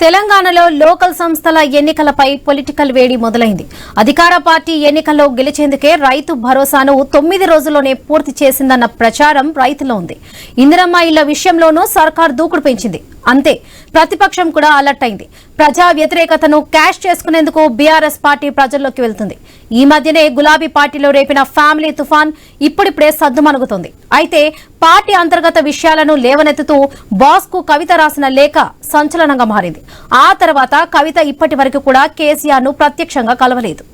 తెలంగాణలో లోకల్ సంస్థల ఎన్నికలపై పొలిటికల్ వేడి మొదలైంది. అధికార పార్టీ ఎన్నికల్లో గెలిచేందుకే రైతు భరోసాను 9 రోజుల్లోనే పూర్తి చేసిందన్న ప్రచారం రైతులో ఉంది. ఇందిరమ్మ ఇళ్ల విషయంలోనూ సర్కార్ దూకుడు పెంచింది. అంతే, ప్రతిపక్షం కూడా అలర్ట్ అయింది. ప్రజా వ్యతిరేకతను క్యాష్ చేసుకునేందుకు బీఆర్ఎస్ పార్టీ ప్రజల్లోకి వెళ్తుంది. ఈ మధ్యనే గులాబీ పార్టీలో రేపిన ఫ్యామిలీ తుఫాన్ ఇప్పుడిప్పుడే సద్దుమణుగుతోంది. అయితే పార్టీ అంతర్గత విషయాలను లేవనెత్తుతూ బాస్ కు కవిత రాసిన లేఖ సంచలనంగా మారింది. ఆ తర్వాత కవిత ఇప్పటి వరకు కూడా కేసీఆర్ ను ప్రత్యక్షంగా కలవలేదు.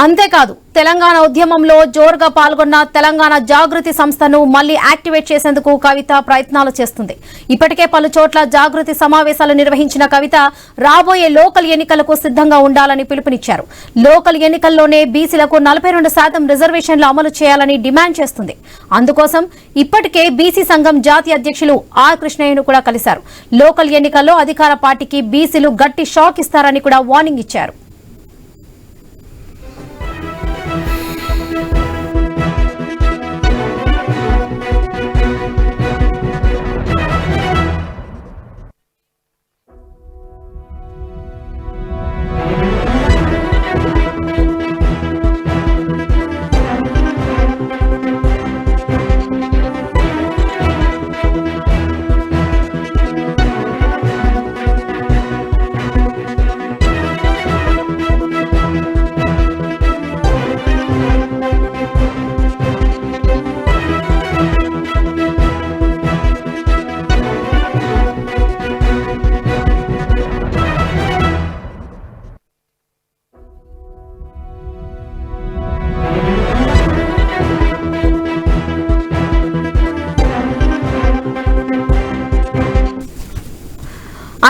అంతేకాదు, తెలంగాణ ఉద్యమంలో జోరుగా పాల్గొన్న తెలంగాణ జాగృతి సంస్థను మళ్లీ యాక్టివేట్ చేసేందుకు కవిత ప్రయత్నాలు చేస్తుంది. ఇప్పటికే పలు చోట్ల జాగృతి సమావేశాలు నిర్వహించిన కవిత రాబోయే లోకల్ ఎన్నికలకు సిద్దంగా ఉండాలని పిలుపునిచ్చారు. లోకల్ ఎన్నికల్లోనే బీసీలకు 42% రిజర్వేషన్లు అమలు చేయాలని డిమాండ్ చేస్తుంది. అందుకోసం ఇప్పటికే బీసీ సంఘం జాతీయ అధ్యక్షులు ఆర్ కృష్ణయ్యను కూడా కలిశారు. లోకల్ ఎన్నికల్లో అధికార పార్టీకి బీసీలు గట్టి షాక్ ఇస్తారని కూడా వార్నింగ్ ఇచ్చారు.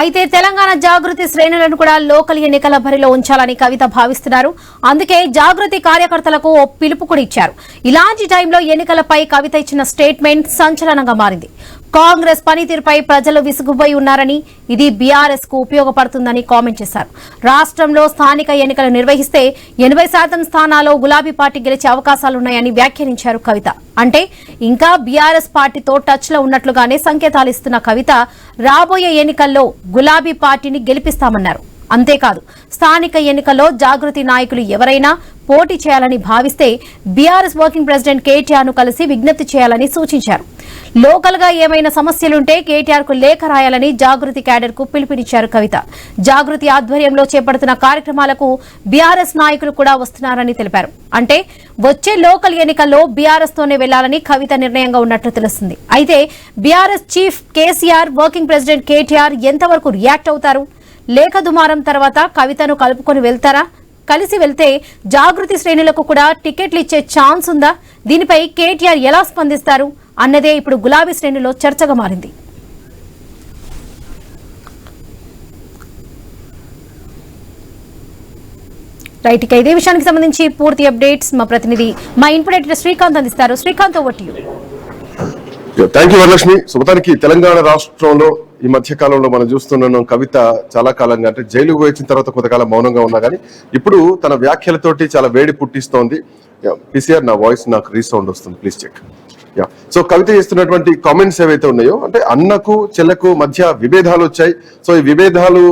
అయితే తెలంగాణ జాగృతి శ్రేణులను కూడా లోకల్ ఎన్నికల బరిలో ఉంచాలని కవిత భావిస్తున్నారు. అందుకే జాగృతి కార్యకర్తలకు ఓ పిలుపు కూడా ఇచ్చారు. ఇలాంటి టైంలో ఎన్నికలపై కవిత ఇచ్చిన స్టేట్మెంట్ సంచలనంగా మారింది. కాంగ్రెస్ పనితీరుపై ప్రజలు విసుగుపోయి ఉన్నారని, ఇది బీఆర్ఎస్ కు ఉపయోగపడుతుందని కామెంట్ చేశారు. రాష్ట్రంలో స్థానిక ఎన్నికలు నిర్వహిస్తే 80% స్థానాల్లో గులాబీ పార్టీ గెలిచే అవకాశాలున్నాయని వ్యాఖ్యానించారు కవిత. అంటే ఇంకా బీఆర్ఎస్ పార్టీతో టచ్ లో ఉన్నట్లుగానే సంకేతాలు ఇస్తున్న కవిత రాబోయే ఎన్నికల్లో గులాబీ పార్టీని గెలిపిస్తామన్నారు. అంతేకాదు, స్థానిక ఎన్నికల్లో జాగృతి నాయకులు ఎవరైనా పోటీ చేయాలని భావిస్తే బీఆర్ఎస్ వర్కింగ్ ప్రెసిడెంట్ కేటీఆర్ ను కలిసి విజ్ఞప్తి చేయాలని సూచించారు. లోకల్ గా ఏమైనా సమస్యలుంటే కేటీఆర్ కు లేఖ రాయాలని జాగృతి క్యాడర్ కు పిలుపునిచ్చారు కవిత. జాగృతి ఆధ్వర్యంలో చేపడుతున్న కార్యక్రమాలకు బీఆర్ఎస్ నాయకులు కూడా వస్తున్నారని తెలిపారు. అంటే వచ్చే లోకల్ ఎన్నికల్లో బీఆర్ఎస్ తోనే వెళ్లాలని కవిత నిర్ణయంగా ఉన్నట్లు తెలుస్తుంది. అయితే BRS chief KCR, working president KTR ఎంతవరకు రియాక్ట్ అవుతారు? లేఖ దుమారం తర్వాత కవితను కలుపుకొని వెళ్తారా? కలిసి వెళ్తే జాగృతి శ్రేణులకు కూడా టికెట్లు ఇచ్చే ఛాన్స్ ఉందా? దీనిపై కేటీఆర్ ఎలా స్పందిస్తారు అన్నదే ఇప్పుడు గులాబీ శ్రేణులో చర్చగా మారింది. రైట్, ఇక ఇదే విషయానికి సంబంధించి పూర్తి అప్డేట్స్ మా ప్రతినిధి మా ఇన్పుట్ ఎడిటర్ శ్రీకాంత్ అందిస్తారు. Srikanth, over to you. Thank you Varalakshmi. మొత్తానికి తెలంగాణ రాష్ట్రంలో ఈ మధ్య కాలంలో మనం చూస్తున్నాం, కవిత చాలా కాలంగా అంటే జైలుకు వచ్చిన తర్వాత కొంతకాలం మౌనంగా ఉన్నా కానీ ఇప్పుడు తన వ్యాఖ్యలతోటి చాలా వేడి పుట్టిస్తోంది. పీసీఆర్, నా వాయిస్ నాకు రీసౌండ్ వస్తుంది, ప్లీజ్ చెక్. సో కవిత చేస్తున్నటువంటి కామెంట్స్ ఏవైతే ఉన్నాయో, అంటే అన్నకు చెల్లకు మధ్య విభేదాలు వచ్చాయి. సో ఈ విభేదాలు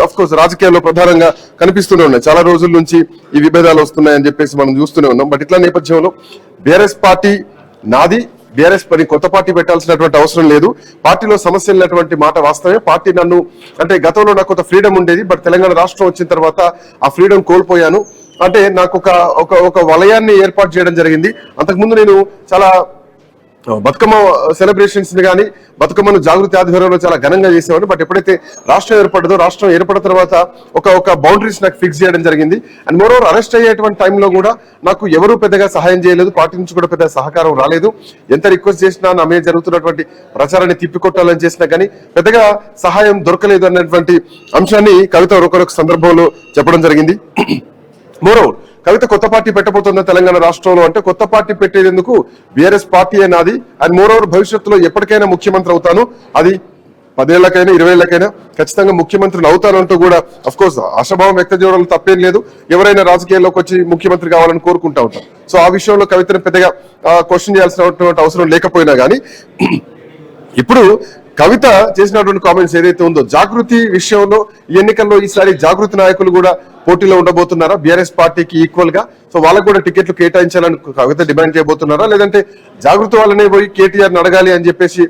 అఫ్ కోర్స్ రాజకీయాల్లో ప్రధానంగా కనిపిస్తూనే ఉన్నాయి. చాలా రోజుల నుంచి ఈ విభేదాలు వస్తున్నాయని చెప్పేసి మనం చూస్తూనే ఉన్నాం. బట్ ఇట్లా నేపథ్యంలో బీఆర్ఎస్ పార్టీ నాది, బీఆర్ఎస్ పని కొత్త పార్టీ పెట్టాల్సినటువంటి అవసరం లేదు, పార్టీలో సమస్యలు ఉన్నటువంటి మాట వాస్తవమే. పార్టీ నన్ను అంటే గతంలో నాకు కొంత ఫ్రీడమ్ ఉండేది, బట్ తెలంగాణ రాష్ట్రం వచ్చిన తర్వాత ఆ ఫ్రీడమ్ కోల్పోయాను. అంటే నాకు ఒక వలయాన్ని ఏర్పాటు చేయడం జరిగింది. అంతకుముందు నేను చాలా బతుకమ్మ సెలబ్రేషన్స్ ని కానీ బతుకమ్మను జాగృతి ఆధ్వర్యంలో చాలా ఘనంగా చేసేవాడు. బట్ ఎప్పుడైతే రాష్ట్రం ఏర్పడదో, రాష్ట్రం ఏర్పడిన తర్వాత ఒక బౌండరీస్ నాకు ఫిక్స్ చేయడం జరిగింది. అండ్ మోరోవర్ అరెస్ట్ అయ్యేటువంటి టైంలో కూడా నాకు ఎవరూ పెద్దగా సహాయం చేయలేదు, పార్టీ నుంచి కూడా పెద్ద సహకారం రాలేదు. ఎంత రిక్వెస్ట్ చేసినా నా మీద జరుగుతున్నటువంటి ప్రచారాన్ని తిప్పికొట్టాలని చేసినా కానీ పెద్దగా సహాయం దొరకలేదు అన్నటువంటి అంశాన్ని కవిత ఒకరొక సందర్భంలో చెప్పడం జరిగింది. మోరోవర్ కవిత కొత్త పార్టీ పెట్టబోతున్న తెలంగాణ రాష్ట్రంలో, అంటే కొత్త పార్టీ పెట్టేందుకు బీఆర్ఎస్ పార్టీ నాది. అండ్ మోరోవర్ భవిష్యత్తులో ఎప్పటికైనా ముఖ్యమంత్రి అవుతాను, అది 10 ఏళ్లకైనా 20 ఏళ్లకైనా ఖచ్చితంగా ముఖ్యమంత్రిని అవుతానంటూ కూడా అఫ్ కోర్స్ ఆశాభావం వ్యక్తం చేయడం తప్పేం లేదు. ఎవరైనా రాజకీయాల్లోకి వచ్చి ముఖ్యమంత్రి కావాలని కోరుకుంటా ఉంటాం. సో ఆ విషయంలో కవితను పెద్దగా క్వశ్చన్ చేయాల్సినటువంటి అవసరం లేకపోయినా కానీ ఇప్పుడు కవిత చేసినటువంటి కామెంట్స్ ఏదైతే ఉందో జాగృతి విషయంలో ఈ ఎన్నికల్లో ఈసారి జాగృతి నాయకులు కూడా పోటీలో ఉండబోతున్నారా బీఆర్ఎస్ పార్టీకి ఈక్వల్ గా? సో వాళ్ళకు కూడా టికెట్లు కేటాయించాలని కవిత డిమాండ్ చేయబోతున్నారా, లేదంటే జాగృతి వాళ్ళనే పోయి కేటీఆర్ అడగాలి అని చెప్పేసి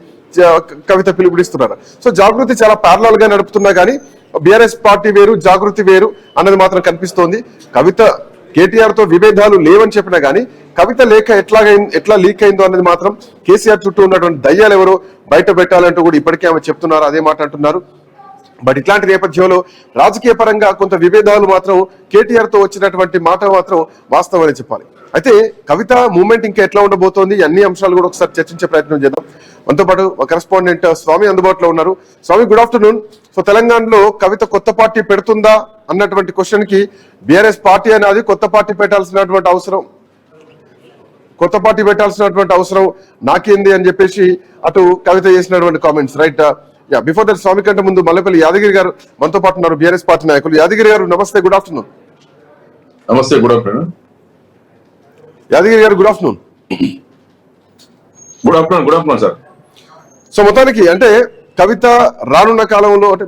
కవిత పిలుపునిస్తున్నారా? సో జాగృతి చాలా ప్యారలల్ గా నడుపుతున్నా కానీ బీఆర్ఎస్ పార్టీ వేరు జాగృతి వేరు అన్నది మాత్రం కనిపిస్తోంది. కవిత కేటీఆర్ తో విభేదాలు లేవని చెప్పినా గానీ కవిత లేఖ ఎట్లా లీక్ అయిందో అనేది మాత్రం కేసీఆర్ చుట్టూ ఉన్నటువంటి దయ్యాలు ఎవరో బయట పెట్టాలంటూ కూడా ఇప్పటికే ఆమె చెప్తున్నారు, అదే మాట అంటున్నారు. బట్ ఇట్లాంటి నేపథ్యంలో రాజకీయ పరంగా కొంత విభేదాలు మాత్రం కేటీఆర్ తో వచ్చినటువంటి మాట మాత్రం వాస్తవం అని చెప్పాలి. అయితే కవిత మూవ్మెంట్ ఇంకా ఎట్లా ఉండబోతోంది, అన్ని అంశాలు కూడా ఒకసారి చర్చించే ప్రయత్నం చేద్దాం. మనతో పాటు కరెస్పాండెంట్ స్వామి అందుబాటులో ఉన్నారు. Swamy, good afternoon. సో తెలంగాణలో కవిత కొత్త పార్టీ పెడుతుందా అన్నటువంటి క్వశ్చన్ కి బీఆర్ఎస్ పార్టీ అనేది కొత్త పార్టీ పెట్టాల్సినటువంటి అవసరం నాకేంది అని చెప్పేసి అటు కవిత చేసినటువంటి కామెంట్స్, రైట్? బిఫోర్ దట్ స్వామి కంటే ముందు మల్లెపల్లి యాదగిరి గారు మనతో పాటు ఉన్నారు, బీఆర్ఎస్ పార్టీ నాయకులు. యాదగిరి గారు నమస్తే, గుడ్ ఆఫ్టర్నూన్. నమస్తే, గుడ్ ఆఫ్టర్నూన్. యాదగిరి గారు good afternoon. Good afternoon sir. So మొత్తానికి అంటే కవిత రానున్న కాలంలో అంటే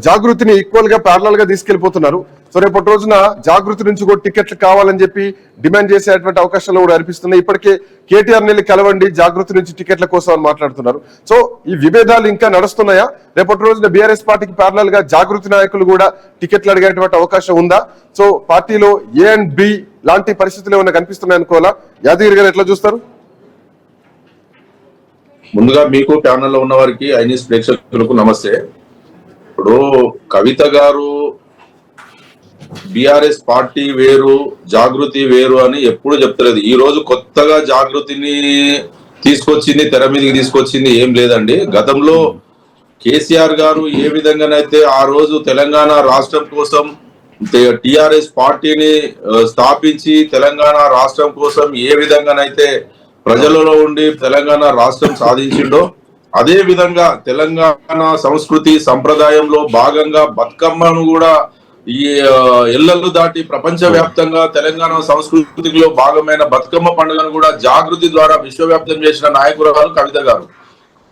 జాగృతిని ఈక్వల్ గా ప్యారలల్ గా తీసుకెళ్లిపోతున్నారు. సో రేపటి రోజున జాగృతి నుంచి కూడా టికెట్లు కావాలని చెప్పి డిమాండ్ చేసేటువంటి అవకాశాలు కూడా అనిపిస్తున్నాయి. ఇప్పటికే కేటీఆర్ నెల్లి కలవండి జాగృతి నుంచి టికెట్ల కోసం అని మాట్లాడుతున్నారు. సో ఈ విభేదాలు ఇంకా నడుస్తున్నాయా? రేపటి రోజున బీఆర్ఎస్ పార్టీకి ప్యారలల్ గా జాగృతి నాయకులు కూడా టికెట్లు అడిగేటువంటి అవకాశం ఉందా? సో పార్టీలో ఏ అండ్ బి లాంటి పరిస్థితులు ఏమైనా కనిపిస్తున్నాయి అనుకోవాలా? యాదగిరి గారు ఎట్లా చూస్తారు? ముందుగా మీకు ప్యానెల్లో ఉన్న వారికి ఐన్యూస్ ప్రేక్షకులకు నమస్తే. ఇప్పుడు కవిత గారు బీఆర్ఎస్ పార్టీ వేరు జాగృతి వేరు అని ఎప్పుడు చెప్తలేదు. ఈ రోజు కొత్తగా జాగృతిని తీసుకొచ్చింది, తెర మీదకి తీసుకొచ్చింది ఏం లేదండి. గతంలో కేసీఆర్ గారు ఏ విధంగానైతే ఆ రోజు తెలంగాణ రాష్ట్రం కోసం టిఆర్ఎస్ పార్టీని స్థాపించి తెలంగాణ రాష్ట్రం కోసం ఏ విధంగానైతే ప్రజలలో ఉండి తెలంగాణ రాష్ట్రం సాధించిండో అదే విధంగా తెలంగాణ సంస్కృతి సంప్రదాయంలో భాగంగా బతుకమ్మను కూడా ఈ ఎల్లలు దాటి ప్రపంచ వ్యాప్తంగా తెలంగాణ సంస్కృతిలో భాగమైన బతుకమ్మ పండుగను కూడా జాగృతి ద్వారా విశ్వవ్యాప్తం చేసిన నాయకురాలు కవిత గారు.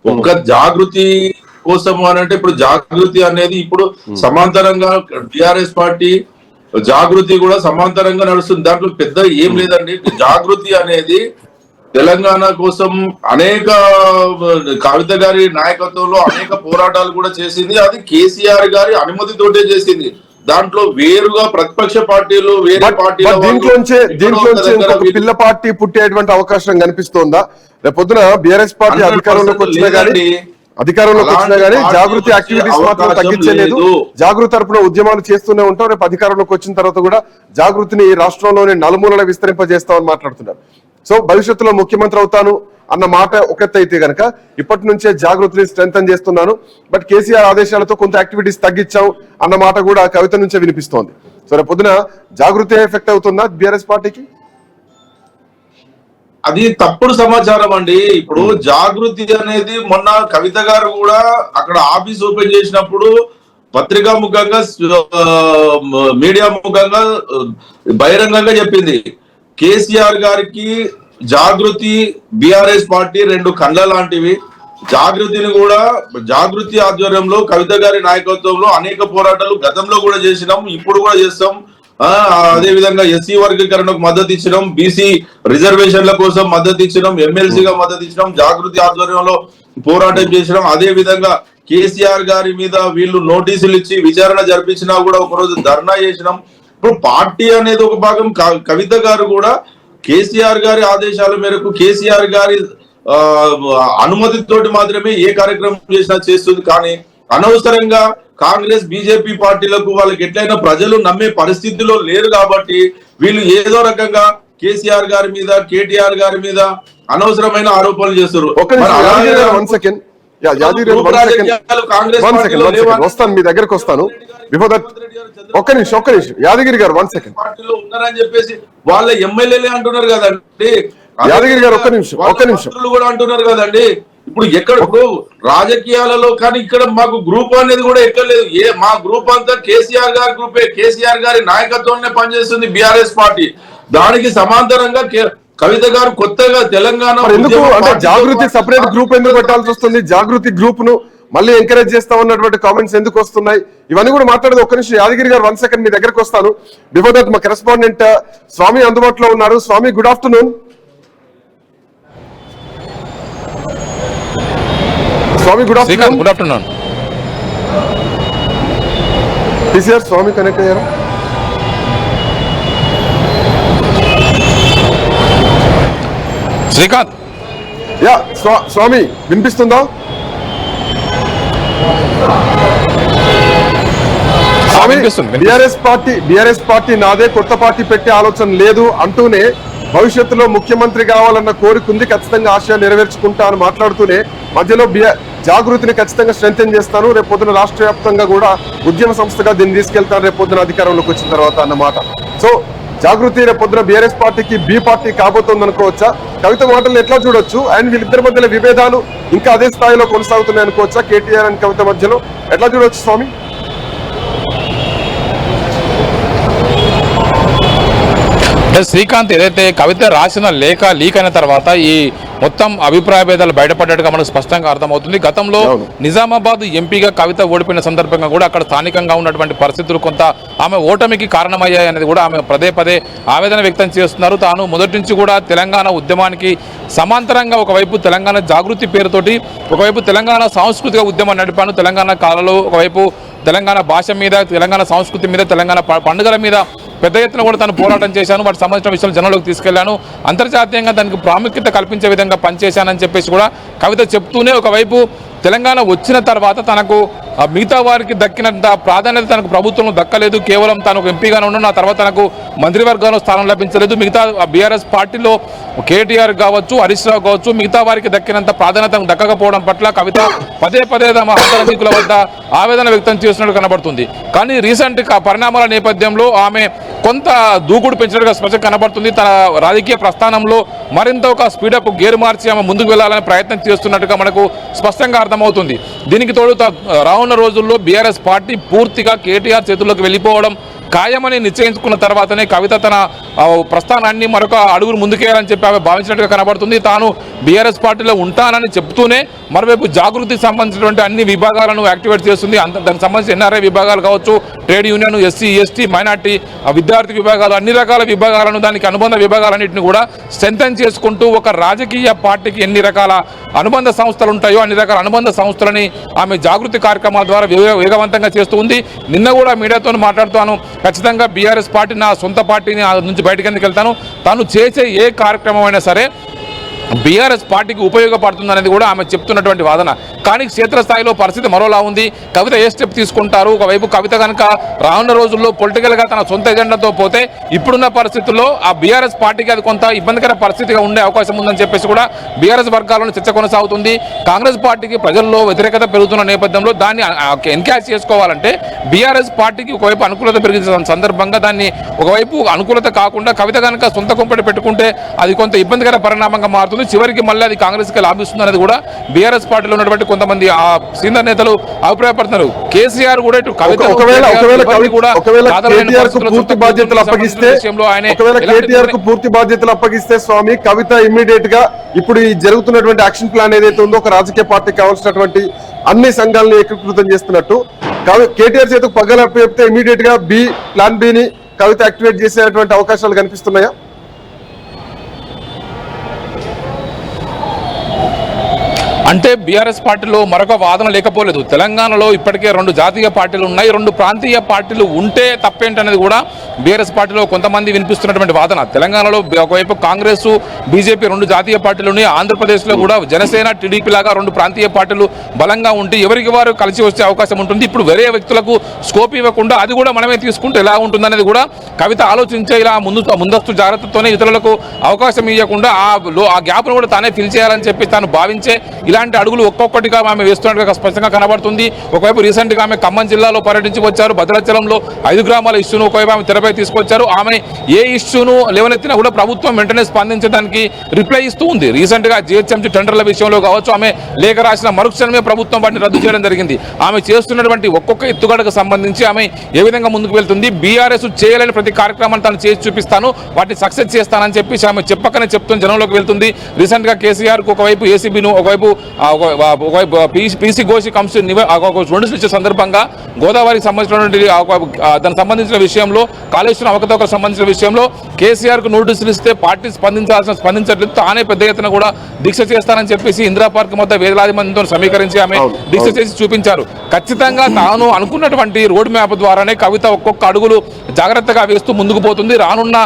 ఒక్క జాగృతి కోసము అని అంటే ఇప్పుడు జాగృతి అనేది ఇప్పుడు సమాంతరంగా టిఆర్ఎస్ పార్టీ జాగృతి కూడా సమాంతరంగా నడుస్తుంది. దాంట్లో పెద్ద ఏం లేదండి. జాగృతి అనేది తెలంగాణ కోసం అనేక కవిత గారి నాయకత్వంలో అనేక పోరాటాలు కూడా చేసింది. అది కేసీఆర్ గారి అనుమతితోటే చేసింది. దాంట్లో వేరుగా ప్రతిపక్ష పార్టీలు వేరే పార్టీలు దీంట్లోంచే పిల్ల పార్టీ పుట్టేటువంటి అవకాశం కనిపిస్తోందా? రేపొద్దున బీఆర్ఎస్ పార్టీ అధికారంలోకి వచ్చినా గానీ జాగృతి యాక్టివిటీస్ మాత్రం తగ్గించలేదు. జాగృతి తరపున ఉద్యమాలు చేస్తూనే ఉంటాం. రేపు అధికారంలోకి వచ్చిన తర్వాత కూడా జాగృతిని రాష్ట్రంలోని నలుమూలన విస్తరింపజేస్తామని మాట్లాడుతున్నారు. సో భవిష్యత్తులో ముఖ్యమంత్రి అవుతాను అన్న మాట ఒకటైతే గనక ఇప్పటి నుంచే జాగృతిని స్ట్రెంథన్ చేస్తున్నాను, బట్ కేసీఆర్ ఆదేశాలతో కొంత యాక్టివిటీస్ తగ్గించాం అన్న మాట కూడా కవిత నుంచే వినిపిస్తోంది. సో రేపు పొద్దున జాగృతి ఎఫెక్ట్ అవుతుందా బీఆర్ఎస్ పార్టీకి? అది తప్పుడు సమాచారం అండి. ఇప్పుడు జాగృతి అనేది మొన్న కవిత గారు కూడా అక్కడ ఆఫీస్ ఓపెన్ చేసినప్పుడు పత్రికా ముఖంగా మీడియా ముఖంగా బహిరంగంగా చెప్పింది. కేసీఆర్ గారికి జాగృతి బీఆర్ఎస్ పార్టీ రెండు కండ్ల లాంటివి. జాగృతిని కూడా జాగృతి ఆధ్వర్యంలో కవిత గారి నాయకత్వంలో అనేక పోరాటాలు గతంలో కూడా చేసినాం, ఇప్పుడు కూడా చేస్తాం. అదే విధంగా ఎస్సీ వర్గీకరణకు మద్దతు ఇచ్చినాం, బీసీ రిజర్వేషన్ల కోసం మద్దతు ఇచ్చినాం, ఎమ్మెల్సీగా మద్దతు ఇచ్చినాం, జాగృతి ఆధ్వర్యంలో పోరాటం చేసినాం. అదే విధంగా కేసీఆర్ గారి మీద వీళ్ళు నోటీసులు ఇచ్చి విచారణ జరిపించినా కూడా ఒకరోజు ధర్నా చేసినాం. ఇప్పుడు పార్టీ అనేది ఒక భాగం. కవిత గారు కూడా కేసీఆర్ గారి ఆదేశాల మేరకు కేసీఆర్ గారి అనుమతితోటి మాత్రమే ఏ కార్యక్రమం చేసినా చేస్తుంది. కానీ అనవసరంగా కాంగ్రెస్ బీజేపీ పార్టీలకు వాళ్ళకి ఎట్లయినా ప్రజలు నమ్మే పరిస్థితిలో లేరు కాబట్టి వీళ్ళు ఏదో రకంగా కేసీఆర్ గారి మీద కేటీఆర్ గారి మీద అనవసరమైన ఆరోపణలు చేస్తారు. వస్తాను మీ దగ్గరకు వస్తాను. ఒక్క నిమిషం యాదగిరి గారు 1 సెకండ్. పార్టీలో ఉన్నారని చెప్పేసి వాళ్ళ ఎమ్మెల్యేలే అంటున్నారు కదండి. యాదగిరి గారు ఒక్క నిమిషం కూడా అంటున్నారు కదండి. ఇప్పుడు ఇప్పుడు రాజకీయాలలో కానీ ఇక్కడ మాకు గ్రూప్ అనేది కూడా ఎక్కలేదు. మా గ్రూప్ అంతా కేసీఆర్ గారి గ్రూపే, కేసీఆర్ గారి నాయకత్వంలో పనిచేస్తుంది బీఆర్ఎస్ పార్టీ. దానికి సమాంతరంగా కవిత గారు కొత్తగా తెలంగాణ అంటే జాగృతి సెపరేట్ గ్రూప్ ఎందుకు పెట్టాల్సి వస్తుంది? జాగృతి గ్రూప్ ను మళ్ళీ ఎంకరేజ్ చేస్తా ఉన్నటువంటి కామెంట్స్ ఎందుకు వస్తున్నాయి? ఇవన్నీ కూడా మాట్లాడేది. ఒక్క నిమిషం యాదగిరి గారు 1 సెకండ్ మీ దగ్గరకు వస్తాను. బిఫోర్ దట్ మా కరెస్పాండెంట్ స్వామి అందుబాటులో ఉన్నారు. Swamy, good afternoon. Swamy, good afternoon. Good afternoon. TCR Swamy connect అయ్యారు. శ్రీకాంత్, యా స్వామి వినిపిస్తుందా? బీఆర్ఎస్ పార్టీ నాదే, కొత్త పార్టీ పెట్టే ఆలోచన లేదు అంటూనే భవిష్యత్తులో ముఖ్యమంత్రి కావాలన్న కోరిక ఉంది, ఖచ్చితంగా ఆశయాన్ని నెరవేర్చుకుంటా అని మాట్లాడుతూనే మధ్యలో జాగృతిని ఖచ్చితంగా స్ట్రెంథెన్ చేస్తాను, రేపు పొద్దున రాష్ట్ర వ్యాప్తంగా కూడా ఉద్యమ సంస్థగా దీన్ని తీసుకెళ్తాను రేపు పొద్దున అధికారంలోకి వచ్చిన తర్వాత అన్నమాట. సో జాగృతి రేపు పొద్దున బీఆర్ఎస్ పార్టీకి బి పార్టీ కాబోతోంది అనుకోవచ్చా? కవిత మాటలు ఎట్లా చూడొచ్చు? అండ్ వీళ్ళిద్దరి మధ్యలో విభేదాలు ఇంకా అదే స్థాయిలో కొనసాగుతున్నాయి అనుకోవచ్చా? కేటీఆర్ అండ్ కవిత మధ్యలో ఎట్లా చూడొచ్చు స్వామి? అంటే శ్రీకాంత్, ఏదైతే కవిత రాసిన లేఖ లీక్ అయిన తర్వాత ఈ మొత్తం అభిప్రాయ భేదాలు బయటపడ్డట్టుగా మనకు స్పష్టంగా అర్థమవుతుంది. గతంలో నిజామాబాద్ ఎంపీగా కవిత ఓడిపోయిన సందర్భంగా కూడా అక్కడ స్థానికంగా ఉన్నటువంటి పరిస్థితులు కొంత ఆమె ఓటమికి కారణమయ్యాయి అనేది కూడా ఆమె పదే ఆవేదన వ్యక్తం చేస్తున్నారు. తాను మొదటి నుంచి కూడా తెలంగాణ ఉద్యమానికి సమాంతరంగా ఒకవైపు తెలంగాణ జాగృతి పేరుతోటి ఒకవైపు తెలంగాణ సాంస్కృతిక ఉద్యమం నడిపాను. తెలంగాణ కాలంలో ఒకవైపు తెలంగాణ భాష మీద, తెలంగాణ సంస్కృతి మీద, తెలంగాణ పండుగల మీద పెద్ద ఎత్తున కూడా తను పోరాటం చేశాను. వాటికి సంబంధించిన విషయాలు జనంలోకి తీసుకెళ్లాను. అంతర్జాతీయంగా దానికి ప్రాముఖ్యత కల్పించే విధంగా పనిచేశానని చెప్పేసి కూడా కవిత చెప్తూనే ఒకవైపు తెలంగాణ వచ్చిన తర్వాత తనకు మిగతా వారికి దక్కినంత ప్రాధాన్యత తనకు ప్రభుత్వంలో దక్కలేదు. కేవలం తనకు ఎంపీగానే ఉన్నాను, ఆ తర్వాత తనకు మంత్రివర్గంలో స్థానం లభించలేదు. మిగతా బీఆర్ఎస్ పార్టీలో కేటీఆర్ కావచ్చు, హరీష్ రావు కావచ్చు, మిగతా వారికి దక్కినంత ప్రాధాన్యత దక్కకపోవడం పట్ల కవిత పదే తమ అంతరంగికుల వద్ద ఆవేదన వ్యక్తం చేస్తున్నట్టు కనబడుతుంది. కానీ రీసెంట్ పరిణామాల నేపథ్యంలో ఆమె కొంత దూకుడు పెంచినట్టుగా స్పష్టంగా కనబడుతుంది. తన రాజకీయ ప్రస్థానంలో మరింత ఒక స్పీడప్ గేరు మార్చి ఆమె ముందుకు వెళ్లాలని ప్రయత్నం చేస్తున్నట్టుగా మనకు స్పష్టంగా అర్థమవుతుంది. దీనికి తోడు రానున్న రోజుల్లో బీఆర్ఎస్ పార్టీ పూర్తిగా కేటీఆర్ చేతుల్లోకి వెళ్ళిపోవడం ఖాయమని నిశ్చయించుకున్న తర్వాతనే కవిత తన ప్రస్థానాన్ని మరొక అడుగులు ముందుకేయాలని చెప్పి ఆమె భావించినట్టుగా కనబడుతుంది. తాను బీఆర్ఎస్ పార్టీలో ఉంటానని చెప్తూనే మరోవైపు జాగృతికి సంబంధించినటువంటి అన్ని విభాగాలను యాక్టివేట్ చేస్తుంది. దానికి సంబంధించి ఎన్ఆర్ఐ విభాగాలు కావచ్చు, trade union, SC ST minority, విద్యార్థి విభాగాలు, అన్ని రకాల విభాగాలను, దానికి అనుబంధ విభాగాలన్నింటినీ కూడా స్ట్రెంథెన్ చేసుకుంటూ ఒక రాజకీయ పార్టీకి ఎన్ని రకాల అనుబంధ సంస్థలు ఉంటాయో అన్ని రకాల అనుబంధ సంస్థలని ఆమె జాగృతి కార్యక్రమాల ద్వారా వేగవంతంగా చేస్తూ ఉంది. నిన్న కూడా మీడియాతో మాట్లాడుతాను, ఖచ్చితంగా బీఆర్ఎస్ పార్టీ నా సొంత పార్టీని నుంచి బయటకు ఎందుకు వెళ్తాను, తాను చేసే ఏ కార్యక్రమం అయినా సరే బీఆర్ఎస్ పార్టీకి ఉపయోగపడుతుంది అనేది కూడా ఆమె చెప్తున్నటువంటి వాదన. కానీ క్షేత్రస్థాయిలో పరిస్థితి మరోలా ఉంది. కవిత ఏ స్టెప్ తీసుకుంటారు? ఒకవైపు కవిత కనుక రానున్న రోజుల్లో పొలిటికల్గా తన సొంత ఎజెండాతో పోతే ఇప్పుడున్న పరిస్థితుల్లో ఆ బీఆర్ఎస్ పార్టీకి అది కొంత ఇబ్బందికర పరిస్థితిగా ఉండే అవకాశం ఉందని చెప్పేసి కూడా బీఆర్ఎస్ వర్గాలను చర్చ కొనసాగుతుంది. కాంగ్రెస్ పార్టీకి ప్రజల్లో వ్యతిరేకత పెరుగుతున్న నేపథ్యంలో దాన్ని ఎన్కాష్ చేసుకోవాలంటే బీఆర్ఎస్ పార్టీకి ఒకవైపు అనుకూలత పెరిగిన సందర్భంగా దాన్ని ఒకవైపు అనుకూలత కాకుండా కవిత కనుక సొంత కుంపటి పెట్టుకుంటే అది కొంత ఇబ్బందికర పరిణామంగా మారుతుంది. చివరికి మళ్ళీ అది కాంగ్రెస్కి లాభిస్తుంది అనేది కూడా బీఆర్ఎస్ పార్టీలో ఉన్నటువంటి కొంతమంది ఆ సీనియర్ నేతలు అభిప్రాయపడుతున్నారు. కేసీఆర్ కూడా ఇటు కవిత పూర్తి బాధ్యతలు అప్పగిస్తే స్వామి కవిత ఇమ్మీడియట్ గా ఇప్పుడు ఈ జరుగుతున్నటువంటి యాక్షన్ ప్లాన్ ఏదైతే ఉందో ఒక రాజకీయ పార్టీకి కావాల్సినటువంటి అన్ని సంఘాలను ఏకీకృతం చేస్తున్నట్టు కేటీఆర్ చేతికి పగ్గలు చెప్తే ఇమ్మీడియట్ గా ప్లాన్ బి ని కవిత యాక్టివేట్ చేసేటువంటి అవకాశాలు కనిపిస్తున్నాయా? అంటే బీఆర్ఎస్ పార్టీలో మరొక వాదన లేకపోలేదు. తెలంగాణలో ఇప్పటికే 2 జాతీయ పార్టీలు ఉన్నాయి, 2 ప్రాంతీయ పార్టీలు ఉంటే తప్పేంటనేది కూడా బీఆర్ఎస్ పార్టీలో కొంతమంది వినిపిస్తున్నటువంటి వాదన. తెలంగాణలో ఒకవైపు కాంగ్రెస్, బీజేపీ 2 జాతీయ పార్టీలు ఉన్నాయి. ఆంధ్రప్రదేశ్లో కూడా జనసేన, టీడీపీ లాగా 2 ప్రాంతీయ పార్టీలు బలంగా ఉంటే ఎవరికి వారు కలిసి వచ్చే అవకాశం ఉంటుంది. ఇప్పుడు వేరే వ్యక్తులకు స్కోప్ ఇవ్వకుండా అది కూడా మనమే తీసుకుంటే ఎలా ఉంటుందనేది కూడా కవిత ఆలోచించే ఇలా ముందస్తు జాగ్రత్తతోనే ఇతరులకు అవకాశం ఇవ్వకుండా ఆ గ్యాప్ను కూడా తానే ఫిల్ చేయాలని చెప్పి తాను భావించే ఇలా ఇలాంటి అడుగులు ఒక్కొక్కటిగా ఆమె వేస్తున్నట్టుగా స్పష్టంగా కనబడుతుంది. ఒకవైపు రీసెంట్ గా ఆమె ఖమ్మం జిల్లాలో పర్యటించి వచ్చారు. భద్రాచలంలో 5 గ్రామాల ఇష్యూను ఒకవైపు ఆమె తెరపై తీసుకొచ్చారు. ఆమె ఏ ఇష్యూను లేవనెత్తినా కూడా ప్రభుత్వం వెంటనే స్పందించడానికి రిప్లై ఇస్తూ ఉంది. రీసెంట్ గా జిహెచ్ఎంసీ టెండర్ల విషయంలో కావచ్చు, ఆమె లేఖ రాసిన మరుక్షణమే ప్రభుత్వం వాటిని రద్దు చేయడం జరిగింది. ఆమె చేస్తున్నటువంటి ఒక్కొక్క ఎత్తుగడకు సంబంధించి ఆమె ఏ విధంగా ముందుకు వెళ్తుంది, బీఆర్ఎస్ చేయలేని ప్రతి కార్యక్రమాన్ని తాను చేసి చూపిస్తాను, వాటిని సక్సెస్ చేస్తానని చెప్పి ఆమె చెప్పకనే చెప్తున్న జనంలోకి వెళ్తుంది. రీసెంట్ గా కేసీఆర్ కు ఒకవైపు ఏసీబీను ఒకవైపు పీసీ ఘోషి కమిషన్ నోటీసులు ఇచ్చే సందర్భంగా గోదావరికి సంబంధించినటువంటి దానికి సంబంధించిన విషయంలో, కాళేశ్వరం అవకతవకలకు సంబంధించిన విషయంలో కేసీఆర్ కు నోటీసులు ఇస్తే పార్టీ స్పందించట్లేదు, తానే పెద్ద ఎత్తున కూడా దీక్ష చేస్తానని చెప్పేసి ఇందిరా పార్క్ వద్ద వేలాది మందితో సమీకరించి ఆమె దీక్ష చేసి చూపించారు. ఖచ్చితంగా తాను అనుకున్నటువంటి రోడ్ మ్యాప్ ద్వారానే కవిత ఒక్కొక్క అడుగులు జాగ్రత్తగా వేస్తూ ముందుకు పోతుంది. రానున్న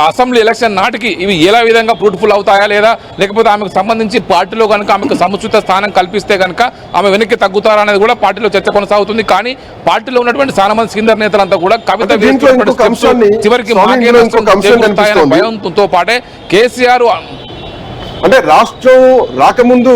అసెంబ్లీ ఎలక్షన్ నాటికి ఇవి ఎలా విధంగా ఫ్రూట్ఫుల్ అవుతాయా లేదా, లేకపోతే ఆమెకు సంబంధించి పార్టీలో కనుక ఆమెకు సముచిత స్థానం కల్పిస్తే కనుక ఆమె వెనక్కి తగ్గుతారా అనేది కూడా పార్టీలో చర్చ కొనసాగుతుంది. కానీ పార్టీలో ఉన్నటువంటి చాలా మంది సీనియర్ నేతలంతా కూడా కవిత చివరికి భయంతో పాటే కేసీఆర్ అంటే రాష్ట్రం రాకముందు